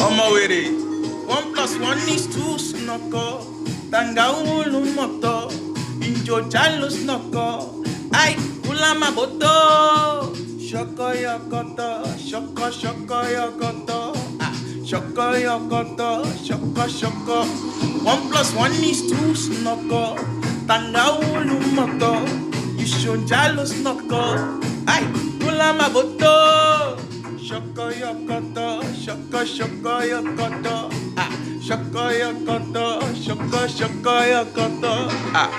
Ọmọ wèrè. 1+1 is 2 snọkọ. Tanga ulu mọtọ. Injo jalo snọkọ. Ai, kula maboto. Shoko yokoto. Shoko yokoto. Ah, shoko yokoto. Shoko. 1+1 is 2 snọkọ. Tanga ulu mọtọ. Isho jalo snọkọ. Ai, kula maboto. Shoko yokoto, shoko yokoto, ah, shoko yokoto, shoko yokoto, ah.